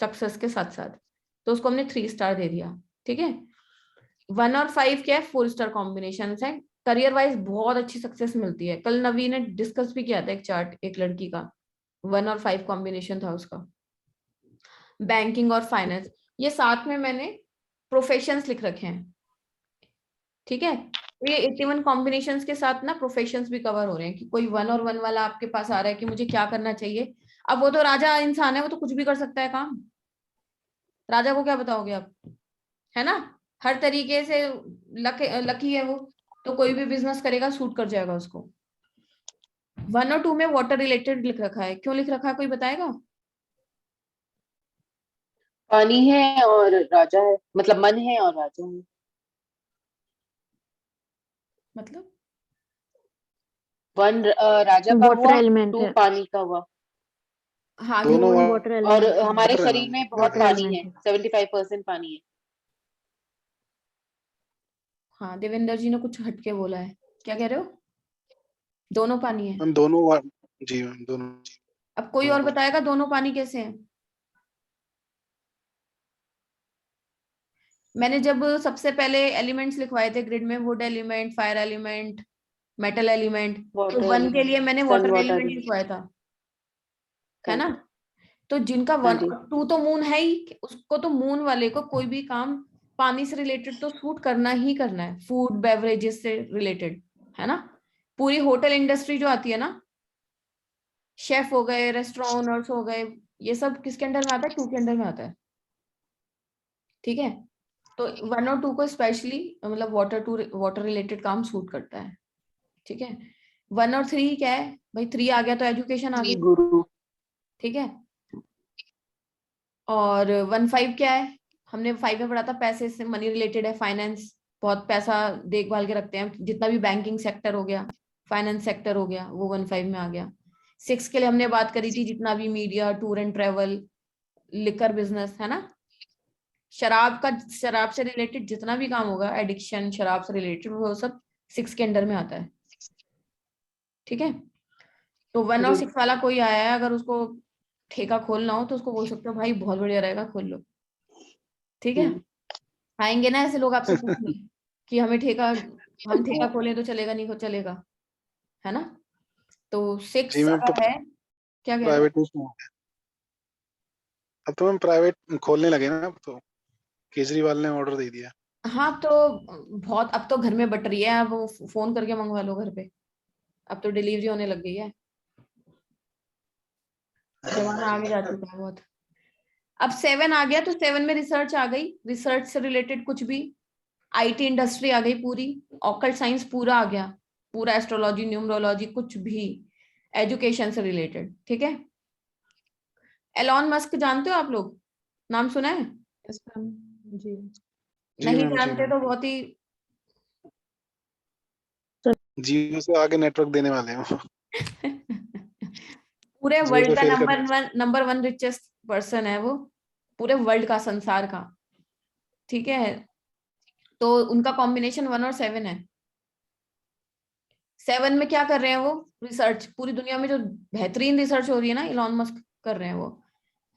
Success के साथ साथ, तो उसको हमने 3 स्टार दे दिया। ठीक है, 1 और 5 क्या है, 4 स्टार कॉम्बिनेशन है। करियर वाइज बहुत अच्छी सक्सेस मिलती है। कल नवीन ने डिस्कस भी किया था एक चार्ट, एक लड़की का 1 और 5 कॉम्बिनेशन था उसका, बैंकिंग और फाइनेंस। ये साथ में मैंने प्रोफेशंस लिख रखे हैं। ठीक है, तो ये 81 कॉम्बिनेशंस के साथ ना प्रोफेशंस भी कवर हो रहे हैं कि कोई 1 और 1 वाला आपके पास आ रहा है कि मुझे क्या करना चाहिए। अब वो तो राजा इंसान है, वो तो कुछ भी कर सकता है काम। राजा को क्या बताओगे आप, है ना, हर तरीके से लकी है वो, तो कोई भी बिजनेस करेगा सूट कर जाएगा उसको। 1 और 2 में वाटर रिलेटेड लिख रखा है, क्यों लिख रखा है कोई बताएगा? पानी है और राजा है, मतलब मन है और राजा है। मतलब वन राजा का वाटर हुआ, एलिमेंट 2 है, पानी का हुआ। हाँ दोनों क्योंकि वाटर और एलिमेंट है, हमारे वाटर है शरीर मैम, में बहुत वाटर वाटर। पानी एलिमेंट है, है। 75% पानी है। हाँ देवेंद्र जी ने कुछ हटके बोला है, क्या कह रहे हो? दोनों पानी है। मैम दोनों जी मैम दोनों अब कोई और वाटर। बताएगा दोनों पानी कैसे हैं? मैंने जब सबसे पहले एलिमेंट्स लिखवाए थे ग्रिड में, would element, fire element, metal element, तो वाटर 1 के एलिमेंट, लिए मैंने सन वाटर वाटर एलिमेंट है। लिखवाया था, है ना। करेक्ट। तो जिनका हाँ 1 जी। 2 तो मून है ही, उसको तो मून वाले को कोई भी काम पानी से रिलेटेड तो शूट करना ही करना है, फूड बेवरेजेस से रिलेटेड, है ना। पूरी होटल इंडस्ट्री जो आती है ना, शेफ हो गए, रेस्टोरेंट ओनर्स हो गए, ये सब किसके अंडर में आता है? 2 के अंडर में आता है। ठीक है, तो 1 और 2 को स्पेशली मतलब वाटर रिलेटेड काम सूट करता है। ठीक है, 1 और 3 क्या है भाई, 3 आ गया तो एजुकेशन आ जी गई। गुरु। ठीक है, और 1 5 क्या है, हमने 5 में पढ़ा था, पैसे से मनी रिलेटेड है, फाइनेंस, बहुत पैसा देखभाल के रखते हैं, जितना भी बैंकिंग सेक्टर हो गया, फाइनेंस सेक्टर हो गया, वो 1 5 में आ गया। 6 के लिए हमने बात करी थी, जितना भी media, tour and travel, liquor business, है ना, शराब से रिलेटेड जितना भी काम होगा, एडिक्शन, शराब से रिलेटेड, वो सब 6 के अंडर में आता है। ठीक है, तो 1 और जी 6 वाला कोई आया है, अगर उसको ठेका खोलना हो तो उसको बोल सकते हो भाई बहुत बढ़िया रहेगा, खोल लो। ठीक है, आएंगे ना ऐसे लोग आपसे पूछने कि हमें ठेका, हम ठेका खोलें तो चलेगा, नहीं चलेगा, है ना। तो जी 6 मैम, तो अगर है, क्या कह रहे हो? प्राइवेट में हो गया। अब तो मैम प्राइवेट खोलने लगे ना, अब तो केजरीवाल ने ऑर्डर दे दिया। हाँ तो बहुत, अब तो घर में बट रही है, अब वो फोन करके मंगवा लो घर पे, अब तो डिलीवरी होने लग गई है, जमाना आगे जा चुका है बहुत। अब 7 आ गया, तो 7 में रिसर्च आ गई, रिसर्च से रिलेटेड कुछ भी, आईटी इंडस्ट्री आ गई पूरी, ऑकल्ट साइंस पूरा आ गया, पूरा एस्ट्रोलॉजी, न्यूमरोलॉजी, कुछ भी एजुकेशन से रिलेटेड। ठीक है, एलॉन मस्क जानते हो आप लोग, नाम सुना है? Yes ma'am. जी। जी नहीं मैम, जी जानते मैम। तो बहुत ही, जियो से आगे नेटवर्क देने वाले हैं वो। पूरे जियो वर्ल्ड से का फेल करने। नंबर वन रिचेस्ट पर्सन है वो, पूरे वर्ल्ड का, संसार का। ठीक है, तो उनका कॉम्बिनेशन 1 और 7 है। 7 में क्या कर रहे हैं वो, रिसर्च, पूरी दुनिया में जो बेहतरीन रिसर्च हो रही है ना, इलॉन मस्क कर रहे हैं वो,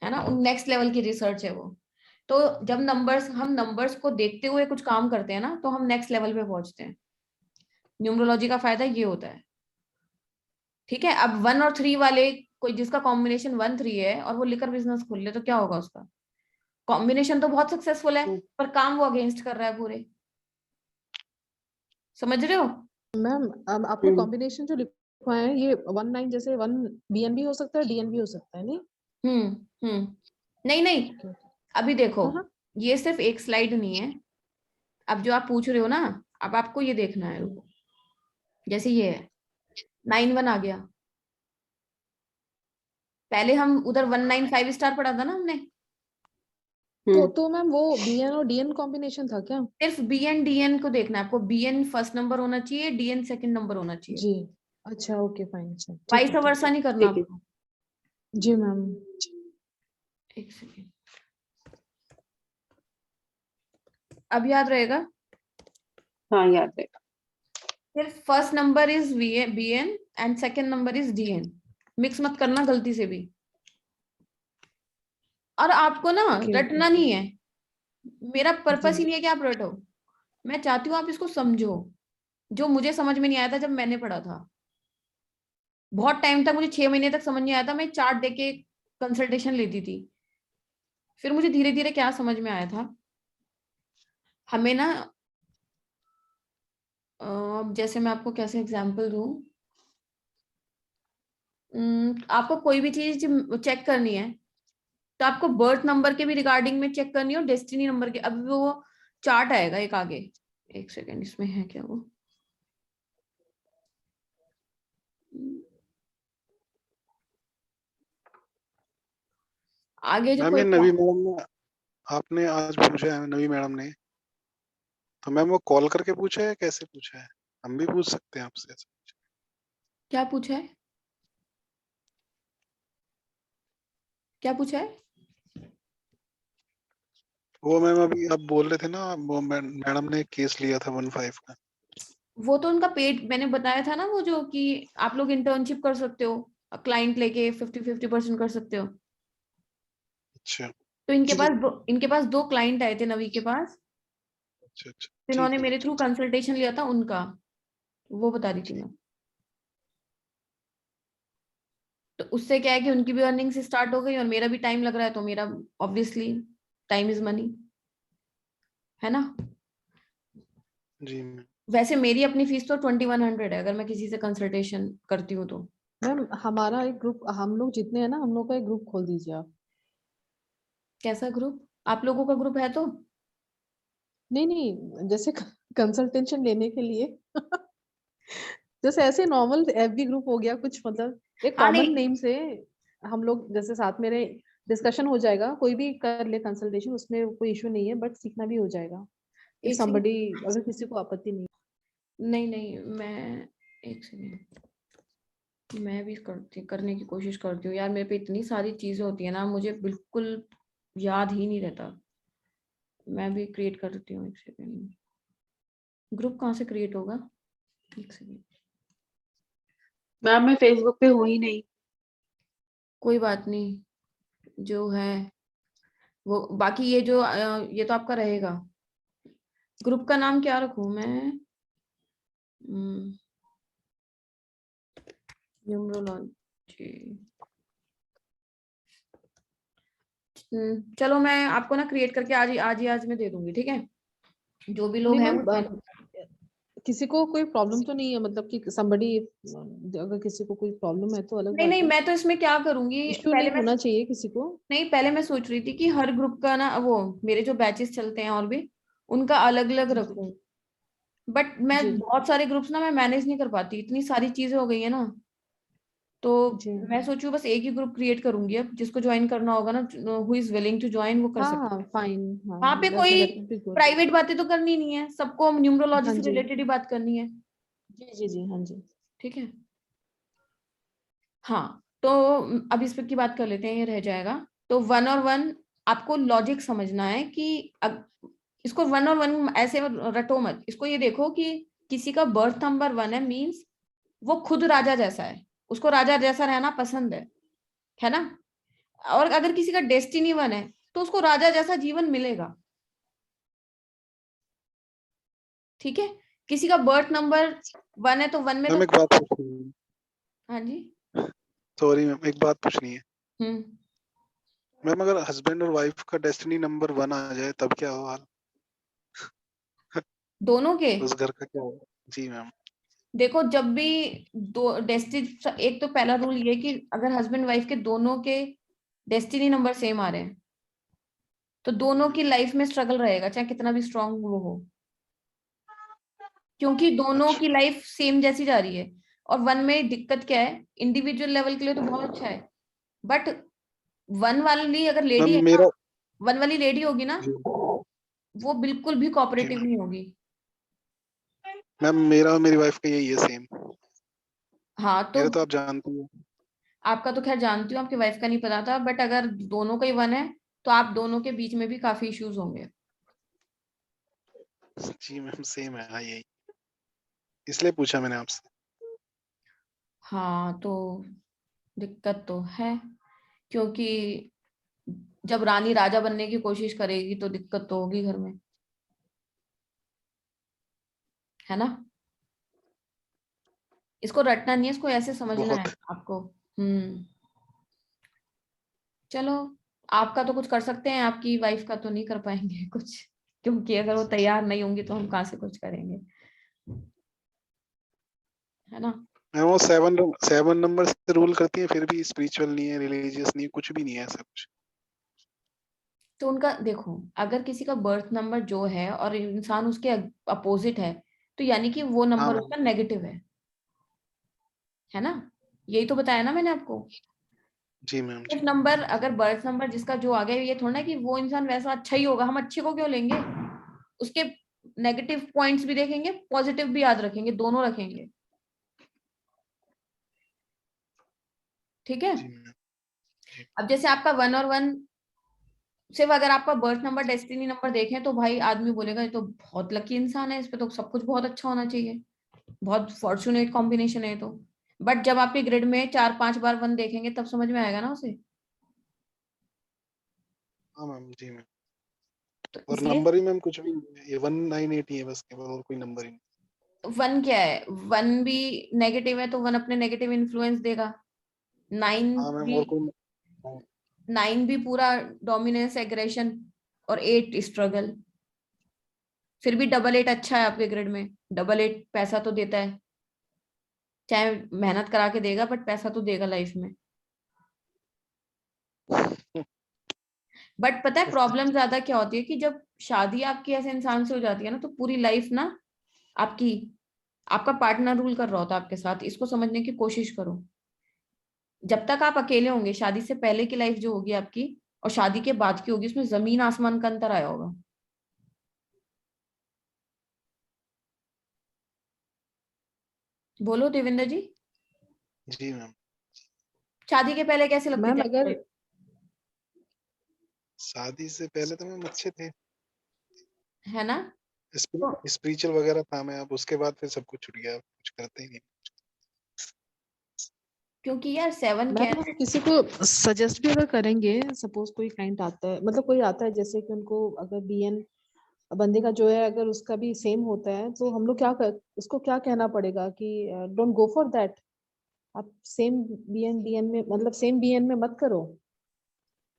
है ना, नेक्स्ट लेवल की रिसर्च है वो। तो जब हम नंबर्स को देखते हुए कुछ काम करते हैं ना, तो हम नेक्स्ट लेवल पे पहुंचते हैं। न्यूमरोलॉजी का फायदा ये होता है। ठीक है, अब 1 और 3 वाले, कोई जिसका कॉम्बिनेशन 1 3 है और वो लिकर बिजनेस खोल ले, तो क्या होगा उसका? कॉम्बिनेशन तो बहुत सक्सेसफुल है, पर काम वो अगेंस्ट कर रहा है पूरे, समझ रहे हो? मैम आपने कॉम्बिनेशन जो लिखवाए हैं, ये 1 9 जैसे 1 BN भी हो सकता है, DN भी हो सकता है, नहीं? हम्म, नहीं नहीं, ओके ओके। अभी देखो, हाँ हाँ। ये सिर्फ एक स्लाइड नहीं है। अब जो आप पूछ रहे हो ना, अब आपको ये देखना है, रुको, जैसे ये है, 9 1 आ गया, पहले हम उधर 1 9 5 स्टार पढ़ा था ना हमने, तो मैम वो BN और DN कॉम्बिनेशन था क्या? सिर्फ बी एन डी एन को देखना है आपको, बी एन फर्स्ट नंबर होना चाहिए, डी एन सेकेंड नंबर होना चाहिए, जी। अच्छा ओके फाइन, अच्छा ठीक वाइस है ठीक वर्सा है। नहीं करना ठीक है। आपको। जी मैम। एक सेकेंड, अब याद रहेगा, हाँ याद है। सिर्फ first number is B N and second number is D N, mix मत करना गलती से भी। और आपको ना Okay, रटना okay. नहीं है, मेरा पर्पस ही जी नहीं है कि आप रटो, मैं चाहती हूँ आप इसको समझो, जो मुझे समझ में नहीं आया था जब मैंने पढ़ा था। बहुत टाइम तक मुझे 6 महीने तक समझ नहीं आया था, मैं चार्ट देख के कंसल्टेशन लेती थी। फिर मुझे धीरे धीरे क्या समझ में आया था, हमें ना जैसे मैं आपको कैसे एग्जांपल दूं, आपको कोई भी चीज चेक करनी है तो आपको बर्थ नंबर के भी रिगार्डिंग में चेक करनी है और डेस्टिनी नंबर के। अब वो चार्ट आएगा एक आगे, एक सेकेंड, इसमें है क्या वो, आगे जो मैम कोई ये नवी मैडम ने, आपने आज पूछा है नवी मैडम ने, तो मैम वो कॉल करके पूछा है कैसे पूछा है? हम भी पूछ सकते हैं आपसे ऐसा? क्या पूछा है, क्या पूछा है? वो मैम अभी आप बोल रहे थे ना, वो मैडम ने केस लिया था 15 का। वो तो उनका पेड मैंने बताया था ना, वो जो कि आप लोग इंटर्नशिप कर सकते हो, क्लाइंट लेके 50-50% कर सकते हो। अच्छा तो इनके पास 2 क्लाइंट आए थे नवी के पास, अच्छा अच्छा, जिन्होंने ठीक है। मेरे थ्रू कंसल्टेशन लिया था उनका, वो बता रही थी मैं। तो उससे क्या है कि उनकी भी अर्निंग्स स्टार्ट हो गई और मेरा भी टाइम लग रहा है, तो मेरा ऑब्वियसली टाइम इज मनी, है ना। जी मैम। वैसे मेरी अपनी फीस तो 2100 है अगर मैं किसी से कंसल्टेशन करती हूँ तो। मैम, हमारा एक ग्रुप, हम लोग जितने हैं ना, हम लोग का एक ग्रुप खोल दीजिए आप। कैसा ग्रुप? आप लोगों का ग्रुप है तो? नहीं नहीं, जैसे कंसल्टेशन लेने के लिए जैसे ऐसे नॉर्मल एफबी ग्रुप हो गया कुछ, मतलब एक हाँ कॉमन नहीं, नेम से हम लोग जैसे साथ में रहे, डिस्कशन हो जाएगा, कोई भी कर ले कंसल्टेशन, उसमें कोई इशू नहीं है, बट सीखना भी हो जाएगा इफ एक सेकंड, समबडी, अगर किसी को आपत्ति नहीं। नहीं नहीं, मैं एक सेकंड, मैं भी करने की कोशिश करती हूँ यार, मेरे पे इतनी सारी चीजें होती है ना, मुझे बिल्कुल याद ही नहीं रहता। मैं भी क्रिएट करती हूँ, एक सेकंड। ग्रुप कहाँ से क्रिएट होगा, एक सेकंड। मैम मैं फेसबुक पे हूँ ही नहीं। कोई बात नहीं, जो है वो, बाकी ये जो ये तो आपका रहेगा। ग्रुप का नाम क्या रखूं मैं? न्यूमरोलॉजी। चलो मैं आपको ना क्रिएट करके आज मैं दे दूंगी, ठीक है। जो भी लोग नहीं हैं मैम, वो, किसी को कोई प्रॉब्लम तो नहीं है, मतलब कि somebody, अगर किसी को कोई प्रॉब्लम है तो अलग नहीं बात नहीं, है, मैं तो इसमें क्या करूंगी, इश्यू पहले नहीं मैं, होना चाहिए किसी को। नहीं पहले मैं सोच रही थी कि हर ग्रुप का ना, वो मेरे जो बैचेस चलते हैं और भी, उनका अलग अलग जी जी रखूं। बट मैं जी बहुत सारे ग्रुप्स ना मैं मैनेज नहीं कर पाती, इतनी सारी चीजें हो गई है ना। तो जी। मैं सोचू बस एक ही ग्रुप क्रिएट करूंगी, अब जिसको ज्वाइन करना होगा ना, who is willing to join, वो कर हाँ सकता हाँ है। फाइन, हाँ वहां पे हाँ, कोई दैट बी गुड। प्राइवेट बातें तो करनी नहीं है, सबको न्यूमरोलॉजी हाँ से जी रिलेटेड ही बात करनी है, जी जी जी, हाँ जी। ठीक है। हाँ, तो अब इस पे की बात कर लेते हैं, ये रह जाएगा। तो 1 और 1, आपको लॉजिक समझना है कि इसको 1 और 1 ऐसे रटो मत, इसको ये देखो कि किसी का बर्थ नंबर 1 है, मीन्स वो खुद राजा जैसा है, उसको राजा जैसा रहना पसंद है ना। और अगर किसी का डेस्टिनी 1 है तो उसको राजा जैसा जीवन मिलेगा, ठीक है। किसी का बर्थ नंबर 1 है तो 1 में तो, मैम एक बात पूछनी है, हाँ जी। सॉरी मैम, एक बात पूछनी है। हम्म, मैम अगर हस्बैंड और वाइफ का डेस्टिनी नंबर 1 आ जाए तब क्या हो हाल? दोनों के, उस घर का क्या होगा? जी मैम। देखो जब भी दो डेस्टिनी, एक तो पहला रूल ये कि अगर हस्बैंड वाइफ के दोनों के डेस्टिनी नंबर सेम आ रहे हैं तो दोनों की लाइफ में स्ट्रगल रहेगा, चाहे कितना भी स्ट्रांग वो हो, क्योंकि दोनों अच्छा की लाइफ सेम जैसी जा रही है। और 1 में दिक्कत क्या है, इंडिविजुअल लेवल के लिए तो बहुत अच्छा है, बट 1 वाली अगर मैम लेडी है ना, मेरा, 1 वाली लेडी होगी ना, जी वो बिल्कुल भी जी कोऑपरेटिव मैम, नहीं होगी। मैम मेरा और मेरी वाइफ का यही है सेम। हाँ तो मेरा तो आप जानती हो। आपका तो खैर जानती हूँ, आपकी वाइफ का नहीं पता था, बट अगर दोनों का ही 1 है तो आप दोनों के बीच में भी काफी इश्यूज होंगे। जी मैम सेम है, हाँ यही, इसलिए पूछा मैंने आपसे। हाँ तो दिक्कत तो है, क्योंकि जब रानी राजा बनने की कोशिश करेगी तो दिक्कत तो होगी घर में, है ना। इसको रटना नहीं है, इसको ऐसे समझना है बहुत। आपको। चलो, आपका तो कुछ कर सकते हैं, आपकी वाइफ का तो नहीं कर पाएंगे कुछ, क्योंकि अगर वो तैयार नहीं होंगी तो हम कहाँ से कुछ करेंगे, है ना। मैम वो 7 नंबर से रूल करती है, फिर भी स्पिरिचुअल नहीं है, रिलीजियस नहीं है, कुछ भी नहीं है ऐसा कुछ। तो उनका देखो, अगर किसी का बर्थ नंबर जो है और इंसान उसके अपोजिट है, तो यानी कि वो हाँ नंबर मैम। उसका नेगेटिव है ना। यही तो बताया ना मैंने आपको। जी मैम जी। नंबर, अगर बर्थ नंबर जिसका जो आ गया, ये थोड़ा ना कि वो इंसान वैसा अच्छा ही होगा, हम अच्छे को क्यों लेंगे, उसके नेगेटिव पॉइंट्स भी देखेंगे, पॉजिटिव भी याद रखेंगे, दोनों रखेंगे, ठीक है। जी मैम जी। अब जैसे आपका 1 और 1, सिर्फ अगर आपका बर्थ नंबर डेस्टिनी नंबर देखें तो भाई आदमी बोलेगा ये तो बहुत लकी इंसान है, इस पे तो सब कुछ बहुत अच्छा होना चाहिए, बहुत फॉर्चुनेट कॉम्बिनेशन है ये तो। बट जब आपके ग्रिड में 4-5 बार 1 देखेंगे तब समझ में आएगा ना उसे। हाँ मैम जी मैम। तो और इसलिए नंबर ही मैम कुछ भी नहीं है, ये 198 ही है बस, केवल और कोई नंबर ही नहीं। 1 क्या है, 1 भी नेगेटिव है तो 1 अपने नेगेटिव इन्फ्लुएंस देगा। 9 हाँ मैम भी, और कोई नहीं। 9 भी पूरा डोमिनेंस एग्रेशन, और 8 स्ट्रगल। फिर भी 88 अच्छा है आपके ग्रिड में, 88 पैसा तो देता है, चाहे मेहनत करा के देगा बट पैसा तो देगा लाइफ में। बट पता है प्रॉब्लम ज्यादा क्या होती है कि जब शादी आपकी ऐसे इंसान से हो जाती है ना, तो पूरी लाइफ ना आपकी, आपका पार्टनर रूल कर रहा होता है आपके साथ, इसको समझने की कोशिश करो। जब तक आप अकेले होंगे, शादी से पहले की लाइफ जो होगी आपकी और शादी के बाद की होगी, उसमें जमीन आसमान का अंतर आया होगा। बोलो देवेंद्र जी, जी मैम। शादी के पहले कैसे लगती मैम थी आपकी अगर life? शादी से पहले तो मैम अच्छे थे, है ना। तो स्पिरिचुअल वगैरह था मैं, अब उसके बाद फिर सब कुछ छूट गया, अब कुछ करते ही नहीं। क्योंकि यार 7 क्या मैम है हम किसी को सजेस्ट भी अगर करेंगे, सपोज कोई क्लाइंट आता है, मतलब कोई आता है जैसे कि उनको अगर बीएन बंदे का जो है अगर उसका भी सेम होता है, तो हम लोग उसको क्या कहना पड़ेगा कि डोंट गो फॉर दैट, आप सेम बीएन बीएन में, मतलब सेम बीएन में मत करो।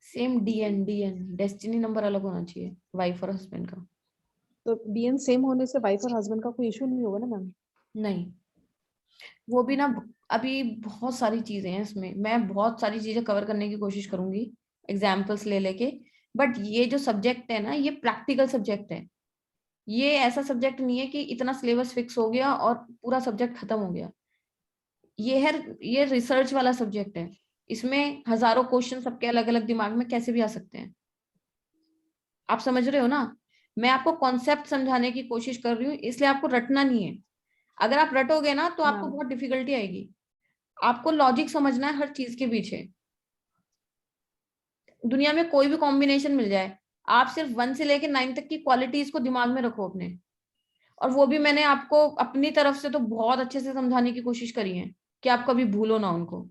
सेम डीएन डेस्टिनी नंबर अलग होना चाहिए वाइफ और हस्बैंड का। तो बीएन सेम होने से वाइफ और हस्बैंड का कोई इशू नहीं होगा ना मैम। नहीं, वो भी ना, अभी बहुत सारी चीजें हैं इसमें, मैं बहुत सारी चीजें कवर करने की कोशिश करूंगी एग्जाम्पल्स ले लेके। बट ये जो सब्जेक्ट है ना, ये प्रैक्टिकल सब्जेक्ट है। ये ऐसा सब्जेक्ट नहीं है कि इतना सिलेबस फिक्स हो गया और पूरा सब्जेक्ट खत्म हो गया। ये है, ये रिसर्च वाला सब्जेक्ट है। इसमें हजारों क्वेश्चन सबके अलग अलग दिमाग में कैसे भी आ सकते हैं। आप समझ रहे हो ना। मैं आपको कॉन्सेप्ट समझाने की कोशिश कर रही हूँ, इसलिए आपको रटना नहीं है। अगर आप रटोगे ना तो आपको मैम बहुत डिफिकल्टी आएगी। आपको लॉजिक समझना है हर चीज के पीछे। दुनिया में कोई भी कॉम्बिनेशन मिल जाए, आप सिर्फ 1 से लेकर 9 तक की क्वालिटीज को दिमाग में रखो अपने। और वो भी मैंने आपको अपनी तरफ से तो बहुत अच्छे से समझाने की कोशिश करी है कि आप कभी भूलो ना उनको।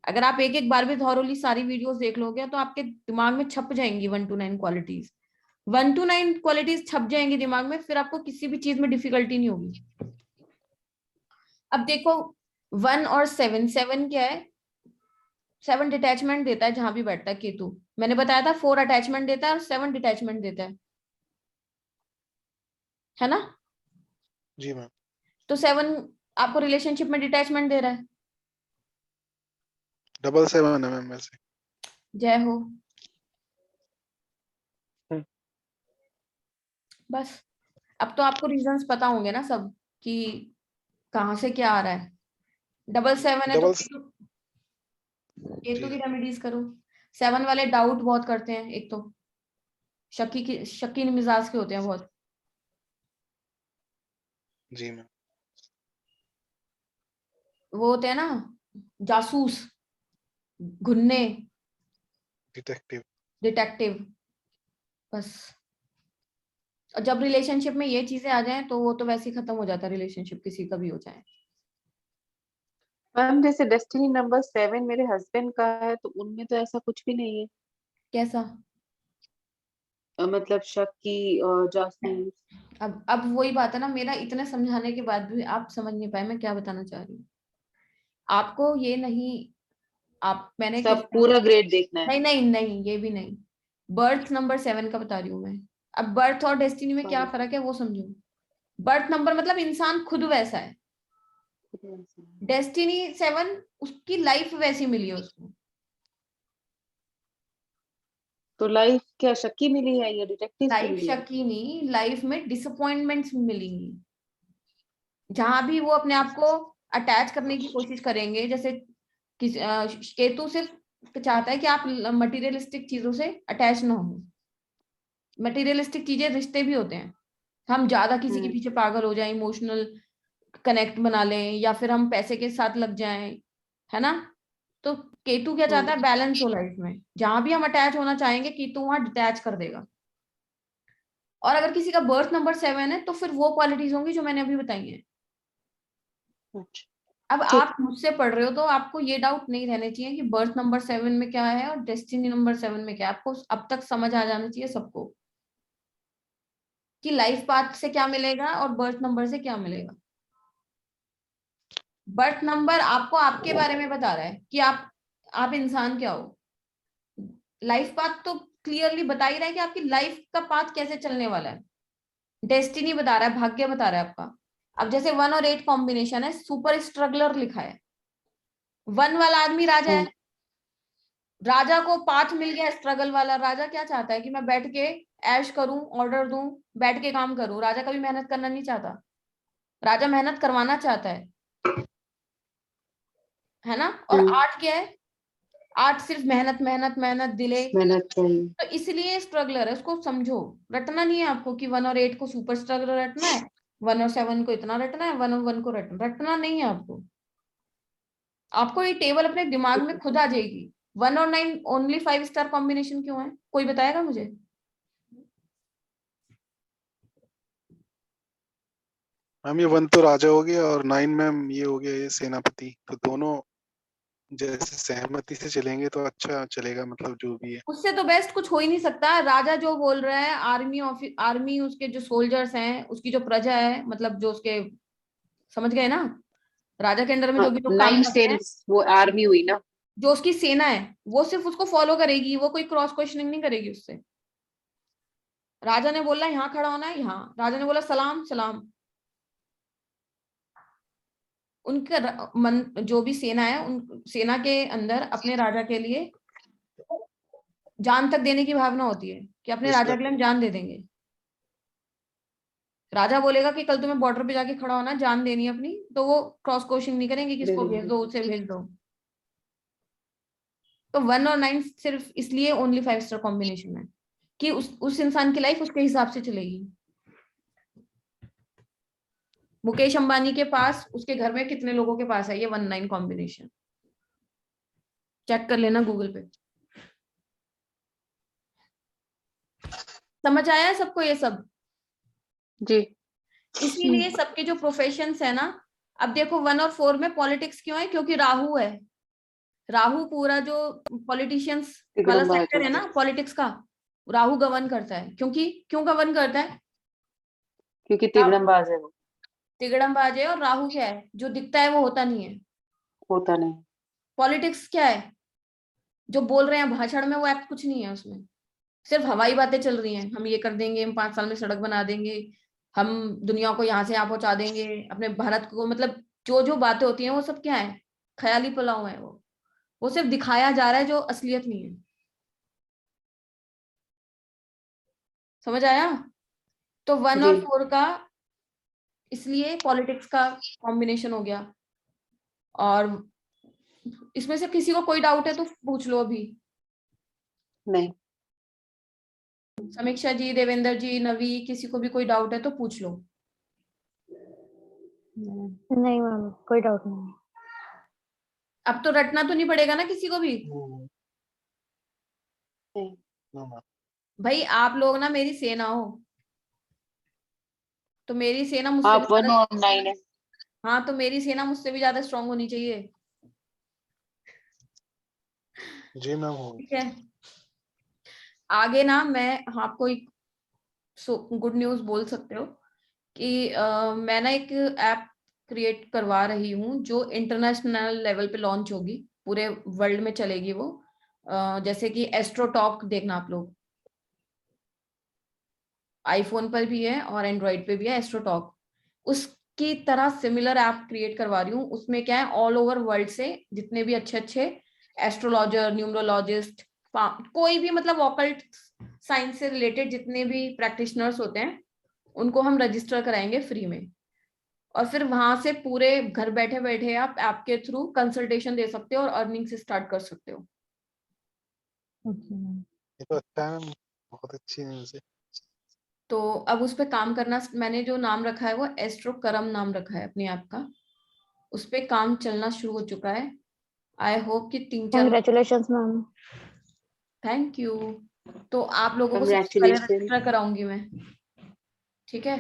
अगर आप एक एक बार भी थॉरोली सारी वीडियोस देख लोगे तो आपके दिमाग में छप जाएंगी 1 to 9 क्वालिटीज। 1 to 9 क्वालिटीज छप जाएंगी दिमाग में, फिर आपको किसी भी चीज में डिफिकल्टी नहीं होगी। अब देखो, 1 और 7, 7 क्या है, 7 डिटैचमेंट देता है जहां भी बैठता है केतु। मैंने बताया था 4 अटैचमेंट देता है और 7 डिटैचमेंट देता है ना। जी मैम। तो 7 आपको रिलेशनशिप में डिटैचमेंट दे रहा है। 777 है मैम वैसे। जय हो। हम्म। बस, अब तो आपको रीजंस पता होंगे ना सब, कि कहाँ से क्या आ रहा है। 777 है तो डबल। केतु, केतु जी की रेमेडीज करो। 7 वाले डाउट बहुत करते हैं, एक तो शक्की मिजाज के होते हैं बहुत। जी मैम। वो होते हैं ना जासूस, घुन्ने, डिटेक्टिव। डिटेक्टिव। बस, और जब रिलेशनशिप में ये चीजें आ जाएं तो वो तो वैसे ही खत्म हो जाता है, रिलेशनशिप किसी का भी हो जाए। मैम जैसे डेस्टिनी नंबर 7 मेरे हस्बैंड का है, तो उनमें तो ऐसा कुछ भी नहीं है। कैसा? मतलब शक्की और जासूस। अब वही बात है ना, मेरा इतने समझाने के बाद भी आप समझ नहीं पाए मैं क्या बताना चाह रही हूँ। आपको ये नहीं, आप मैंने सब किस पूरा ग्रेड देखना है। नहीं नहीं नहीं, ये भी नहीं, बर्थ नंबर 7 का बता रही हूँ मैं। अब बर्थ और डेस्टिनी में क्या फर्क है वो समझो। बर्थ नंबर मतलब इंसान खुद वैसा है, डेस्टिनी 7 उसकी लाइफ वैसी मिली है उसको। तो लाइफ क्या शक्की मिली है या डिटेक्टिव से लाइफ मिली है? शकी नहीं, लाइफ में डिसअपॉइंटमेंट्स मिलेंगी। जहां भी वो अपने आप को अटैच करने की कोशिश करेंगे, जैसे केतु सिर्फ चाहता है कि आप मटेरियलिस्टिक चीजों से अटैच ना हो। मटेरियलिस्टिक चीजें रिश्ते भी होते हैं, हम ज्यादा किसी के पीछे पागल हो जाएं, इमोशनल कनेक्ट बना लें, या फिर हम पैसे के साथ लग जाएं, है ना। तो केतु क्या चाहता है, बैलेंस हो लाइफ में। जहां भी हम अटैच होना चाहेंगे केतु वहां डिटैच कर देगा। और अगर किसी का बर्थ नंबर 7 है तो फिर वो क्वालिटीज होंगी जो मैंने अभी बताई हैं। अच्छा, अब ठीक। आप मुझसे पढ़ रहे हो तो आपको ये डाउट नहीं रहने चाहिए कि बर्थ नंबर 7 में क्या है और डेस्टिनी नंबर 7 में क्या है। आपको अब तक समझ आ जाना चाहिए सबको कि लाइफ पाथ से क्या मिलेगा और बर्थ नंबर से क्या मिलेगा। बर्थ नंबर आपको आपके बारे में बता रहा है कि आप इंसान क्या हो। लाइफ पाथ तो क्लियरली बता ही रहा है कि आपकी लाइफ का पाथ कैसे चलने वाला है। डेस्टिनी बता रहा है, भाग्य बता रहा है आपका। अब जैसे 1 और 8 कॉम्बिनेशन है, सुपर स्ट्रगलर लिखा है। 1 वाला आदमी राजा है, राजा को पाथ मिल गया स्ट्रगल वाला। राजा क्या चाहता है कि मैं बैठ के ऐश करूं, ऑर्डर दूं, बैठ के काम करूं। राजा कभी मेहनत करना नहीं चाहता, राजा मेहनत करवाना चाहता है ना। और 8 क्या है, 8 सिर्फ मेहनत मेहनत मेहनत डिले। मेहनत चाहिए। तो इसलिए स्ट्रगलर है, उसको समझो। रटना नहीं है आपको कि 1 और 8 को सुपर स्ट्रगलर रटना है, 1 और 7 को इतना रटना है, 1 और 1 को रटना नहीं है आपको। आपको ये टेबल अपने दिमाग में खुद आ जाएगी। 1 और 9 ओनली 5 स्टार कॉम्बिनेशन क्यों है, कोई बताएगा मुझे? मैम ये 1 तो राजा हो गया और 9 मैम ये हो गया ये सेनापति, तो दोनों जैसे सहमति से चलेंगे तो अच्छा चलेगा, मतलब जो भी है। उससे तो बेस्ट कुछ हो ही नहीं सकता। राजा जो बोल रहा है, आर्मी उसके जो सोल्जर्स हैं, उसकी जो प्रजा है, मतलब जो उसके, समझ गए ना, राजा के अंडर में जो भी लोग काम 9 करते हैं, सेल्स वो आर्मी हुई ना। जो उसकी सेना है वो सिर्फ उसको फॉलो करेगी, वो कोई क्रॉस क्वेश्चनिंग नहीं करेगी उससे। राजा ने बोला यहाँ खड़ा होना है, यहाँ। राजा ने बोला सलाम सलाम। उनका जो भी सेना है, उन सेना के अंदर अपने राजा के लिए जान तक देने की भावना होती है कि अपने राजा के लिए हम जान दे देंगे। राजा बोलेगा कि कल तुम्हें बॉर्डर पे जाके खड़ा होना, जान देनी है अपनी, तो वो क्रॉस क्वेश्चन नहीं करेंगे, किसको भेज दो, उसे भेज दो। तो 1 और 9 सिर्फ इसलिए ओनली 5 स्टार कॉम्बिनेशन है कि उस इंसान की लाइफ उसके हिसाब से चलेगी। मुकेश अंबानी के पास, उसके घर में कितने लोगों के पास है ये 1-9 कॉम्बिनेशन, चेक कर लेना गूगल पे। समझ आया है सबको ये सब? जी। इसीलिए सबके जो प्रोफेशंस है ना, अब देखो 1 और 4 में पॉलिटिक्स क्यों है, क्योंकि राहु है। राहु पूरा जो पॉलिटिशियंस वाला तिकड़मबाज सेक्टर है ना पॉलिटिक्स का, राहु गवर्न करता है। क्योंकि क्यों गवर्न करता है? क्योंकि तिकड़मबाज है वो। तिगड़मबाज है, और राहु क्या है, जो दिखता है वो होता नहीं है। होता नहीं। पॉलिटिक्स क्या है, जो बोल रहे हैं भाषण में वो एक्ट कुछ नहीं है उसमें, सिर्फ हवाई बातें चल रही हैं। हम ये कर देंगे, हम 5 साल में सड़क बना देंगे, हम दुनिया को यहाँ से यहाँ पहुंचा देंगे, अपने भारत को, मतलब जो जो बातें होती हैं वो सब क्या है, ख्याली पुलाव है वो सिर्फ दिखाया जा रहा है, जो असलियत नहीं है। समझ आया? तो 1 जी। और 4 का इसलिए पॉलिटिक्स का कॉम्बिनेशन हो गया। और इसमें से किसी को कोई डाउट है तो पूछ लो अभी। नहीं। समीक्षा जी, देवेंद्र जी, नवी, किसी को भी कोई डाउट है तो पूछ लो। नहीं मैम, कोई डाउट नहीं। अब तो रटना तो नहीं पड़ेगा ना किसी को भी। भाई आप लोग ना मेरी सेना हो, तो मेरी सेना मुझसे भी आप 1 ज्यादा, और 9 है। हाँ तो मेरी सेना मुझसे भी ज्यादा स्ट्रांग होनी चाहिए। जी मैम हो। ठीक है, आगे ना मैं आपको एक गुड न्यूज बोल सकते हो कि मैं ना एक ऐप क्रिएट करवा रही हूँ जो इंटरनेशनल लेवल पे लॉन्च होगी, पूरे वर्ल्ड में चलेगी वो। जैसे कि एस्ट्रो टॉक देखना आप लोग, आईफोन पर भी है और एंड्रॉइड पे भी है एस्ट्रो टॉक। उसकी तरह सिमिलर ऐप क्रिएट करवा रही हूँ। उसमें क्या है, ऑल ओवर वर्ल्ड से जितने भी अच्छे अच्छे एस्ट्रोलॉजर, न्यूमरोलॉजिस्ट, कोई भी मतलब ऑकल्ट साइंस से रिलेटेड जितने भी प्रैक्टिशनर्स होते हैं उनको हम रजिस्टर कराएंगे फ्री में। और फिर वहां से पूरे घर बैठे बैठे आप ऐप के थ्रू कंसल्टेशन दे सकते हो और अर्निंग से स्टार्ट कर सकते हो। Okay ma'am. ये तो अच्छा है, बहुत अच्छी न्यूज़ है। तो अब उस पर काम करना, मैंने जो नाम रखा है वो एस्ट्रो करम नाम रखा है अपने ऐप का। उस पर काम चलना शुरू हो चुका है। आई होप कि 3-4 Congratulations, मैम। Thank you. तो आप लोगों को सबसे पहले Congratulations. रजिस्टर कराऊंगी मैं, ठीक है?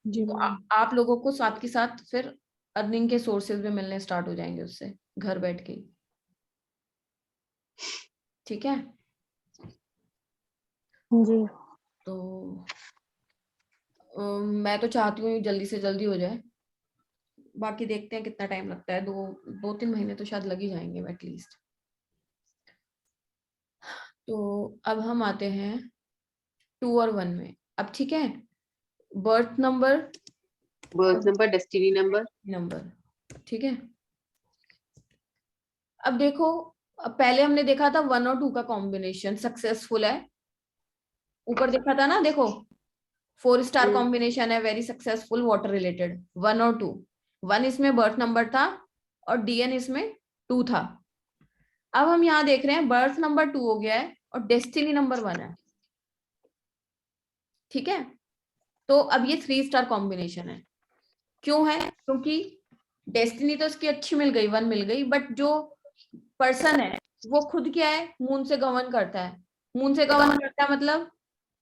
जी तो मैम। आप लोगों को साथ के साथ फिर अर्निंग के सोर्सेज भी मिलने स्टार्ट हो जाएंगे उससे, घर बैठ के ही। ठीक है? जी। तो मैं तो चाहती हूँ जल्दी से जल्दी हो जाए। बाकी देखते हैं कितना टाइम लगता है, 2-3 महीने तो शायद लग ही जाएंगे एटलीस्ट। तो अब हम आते हैं 2 और 1 में। अब ठीक है, birth number, Birth number, destiny number. ठीक है? अब देखो, अब पहले हमने देखा था 1 और 2 का कॉम्बिनेशन सक्सेसफुल है। ऊपर देखा था ना, देखो 4 स्टार कॉम्बिनेशन है, वेरी सक्सेसफुल, वाटर रिलेटेड, 1 और 2। 1 इसमें बर्थ नंबर था और डीएन इसमें 2 था। अब हम यहाँ देख रहे हैं बर्थ नंबर 2 हो गया है और डेस्टिनी नंबर 1 है। ठीक है? तो अब ये 3 स्टार कॉम्बिनेशन है। क्यों है? क्योंकि डेस्टिनी तो इसकी अच्छी मिल गई, 1 मिल गई, बट जो पर्सन है वो खुद क्या है, मून से गवर्न करता है। मून से गवर्न करता है मतलब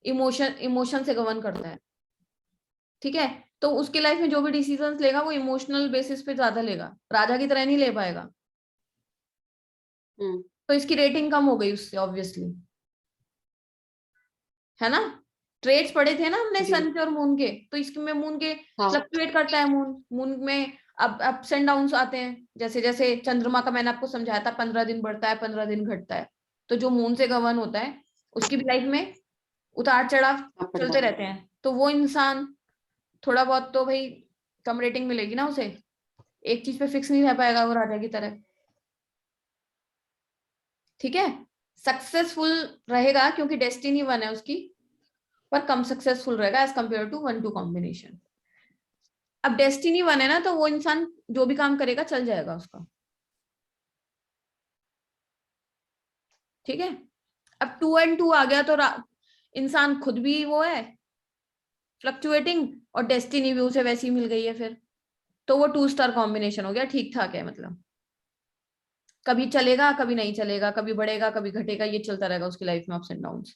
इमोशन से गवर्न करता है। ठीक है? तो उसकी लाइफ में जो भी डिसीजंस लेगा वो इमोशनल बेसिस पे ज्यादा लेगा, राजा की तरह नहीं ले पाएगा। तो इसकी रेटिंग कम हो गई उससे ऑब्वियसली, है ना? ट्रेड्स पढ़े थे ना हमने सन के और मून के, तो इसमें मून के फ्लक्चुएट करता है। मून में अब अप्स एंड डाउन्स आते हैं, जैसे जैसे चंद्रमा का मैंने आपको समझाया था, 15 दिन बढ़ता है, 15 दिन घटता है। तो जो मून से गवर्न होता है उसकी भी लाइफ में उतार चढ़ाव चलते रहते हैं। तो वो इंसान थोड़ा बहुत तो भाई कम रेटिंग मिलेगी ना उसे, एक चीज पे फिक्स नहीं रह पाएगा वो राजा की तरह। ठीक है? सक्सेसफुल रहेगा क्योंकि डेस्टिनी 1 है उसकी, पर कम सक्सेसफुल रहेगा एज कंपेयर टू 1-2 कॉम्बिनेशन। अब डेस्टिनी 1 है ना, तो वो इंसान जो भी काम करेगा चल जाएगा उसका। ठीक है? अब 2 और 2 आ गया तो इंसान खुद भी वो है फ्लक्चुएटिंग, और डेस्टिनी भी उसे वैसी मिल गई है फिर। तो वो 2 स्टार कॉम्बिनेशन हो गया, ठीक ठाक है। मतलब कभी चलेगा, कभी नहीं चलेगा, कभी बढ़ेगा, कभी घटेगा, ये चलता रहेगा उसकी लाइफ में, अप्स एंड डाउन्स।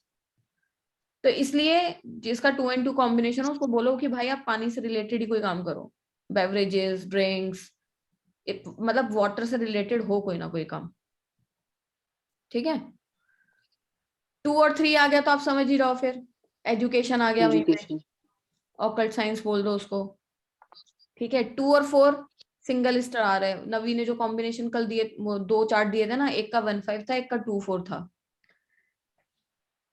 तो इसलिए जिसका 2 और 2 कॉम्बिनेशन हो उसको बोलो कि भाई आप पानी से रिलेटेड ही कोई काम करो, बेवरेजेस, ड्रिंक्स, मतलब वाटर से रिलेटेड हो कोई ना कोई काम। ठीक है? 2 और 3 आ गया तो आप समझ ही रहो, फिर एजुकेशन आ गया वहीं पे, ऑकल्ट साइंस बोल दो उसको। ठीक है? 2 और 4 सिंगल स्टार आ रहे हैं। नवी ने जो कॉम्बिनेशन कल दिए, 2 चार्ट दिए थे ना, एक का 1-5 था, एक का 2-4 था।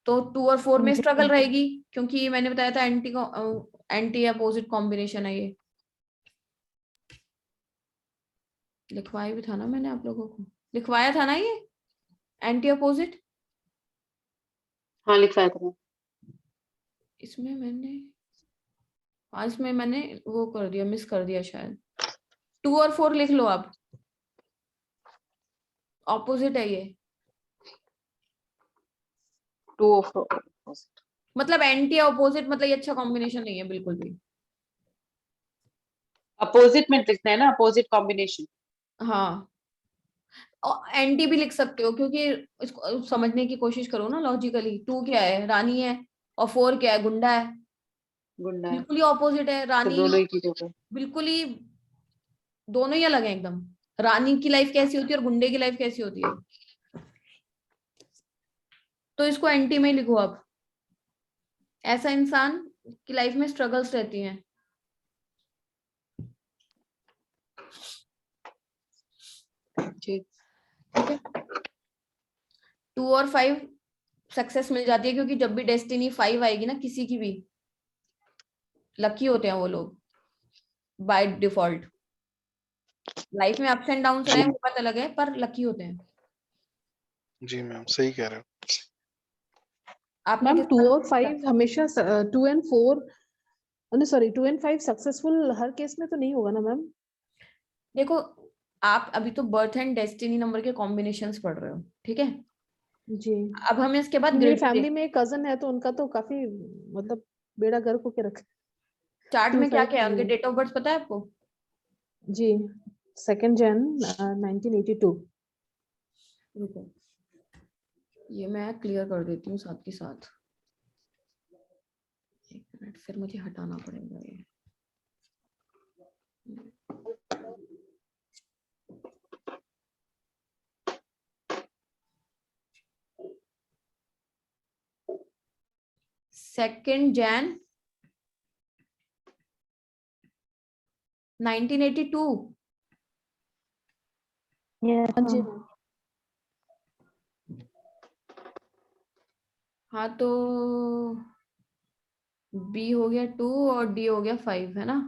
तो 2 और 4 में जी। स्ट्रगल रहेगी, क्योंकि मैंने बताया था एंटी अपोजिट कॉम्बिनेशन है ये। लिखवाया भी था ना मैंने आप लोगों को, लिखवाया था ना ये एंटी अपोजिट। हाँ, लिखवाया था। इसमें मैंने वो कर दिया, मिस कर दिया शायद। 2 और 4 लिख लो आप, ऑपोजिट है ये। 2 of 4. मतलब एंटी अपोजिट, मतलब ये अच्छा कॉम्बिनेशन नहीं है बिल्कुल भी। अपोजिट में लिखना है ना, अपोजिट कॉम्बिनेशन। हाँ, और एंटी भी लिख सकते हो, क्योंकि इसको समझने की कोशिश करो ना लॉजिकली। 2 क्या है, रानी है, और 4 क्या है, गुंडा है। गुंडा है, बिल्कुल ही ऑपोजिट है। तो रानी दोनों ही चीजों पे। बिल्कुल ही, दोनों ही अलग है एकदम। रानी की लाइफ कैसी होती है और गुंडे की लाइफ कैसी होती है। तो इसको एंटी में लिखो। अब ऐसा इंसान की लाइफ में स्ट्रगल्स रहती हैं। ठीक। ठीक है, 2 और 5 सक्सेस मिल जाती है, क्योंकि जब भी डेस्टिनी 5 आएगी ना किसी की भी, लकी होते हैं वो लोग बाय डिफॉल्ट। लाइफ में अप्स एंड डाउन्स रहे जी वो बात अलग है, पर लकी होते हैं। जी मैम, सही कह रहे हो। आपने मैम किस 2 और 5 हमेशा 2 एंड 4 नहीं sorry 2 and 5 successful her case में तो नहीं होगा ना मैम? देखो, आप अभी तो बर्थ एंड डेस्टिनी नंबर के कॉम्बिनेशंस पढ़ रहे हो, ठीक है। जी। अब हम इसके बाद मेरी ग्रिड फैमिली में एक कजन है तो उनका तो काफी मतलब बेड़ा गर्क होके रखा चार्ट 2 में क्या 5 क्या है, नहीं उनके है। डेट ऑफ बर्थ पता है आपको? जी 2 जन 1982। रुको, ये मैं क्लियर कर देती हूँ साथ के साथ। एक मिनट, फिर मुझे हटाना पड़ेगा ये। सेकेंड जैन 1982। Yes, हाँ जी ma'am. मैम। हाँ तो बी हो गया 2 और डी हो गया 5, है ना।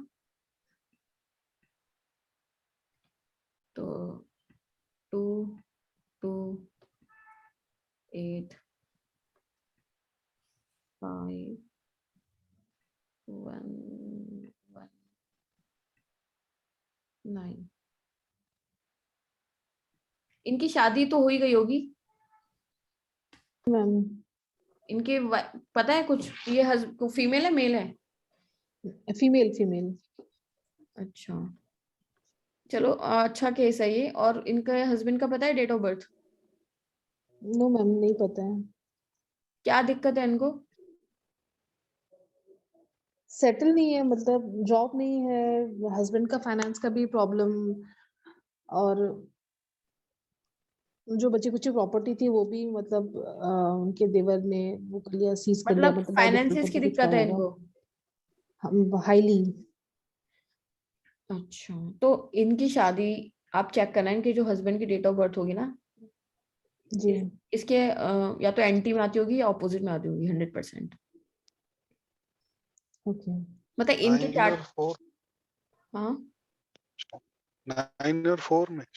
तो 2 2 8 5 1 1 9। इनकी शादी तो हो ही गई होगी। मैम इनके पता है कुछ, ये फीमेल है मेल है? Female female. अच्छा, चलो अच्छा केस है ये। और इनके हस्बैंड का पता है date of birth? No ma'am नहीं पता है। क्या दिक्कत है इनको? सेटल नहीं है मतलब जॉब नहीं है, हस्बैंड का फाइनेंस का भी प्रॉब्लम, और जो बची कुछ प्रॉपर्टी थी वो भी मतलब उनके देवर ने वो कर लिया, सीज कर लिया, मतलब मतलब बाय डिफॉल्ट फाइनेंसिस की करके कुछ दिक्कत हुआ है होगा इनको? हाईली। अच्छा, तो इनकी शादी आप चेक करना, इनके जो हस्बैंड की डेट ऑफ बर्थ होगी ना, जी इसके या तो एंटी में आती होगी या ऑपोजिट में आती होगी 100%। ओके। मतलब इनके 9 और चार्ट। 4, हाँ 9 और 4 में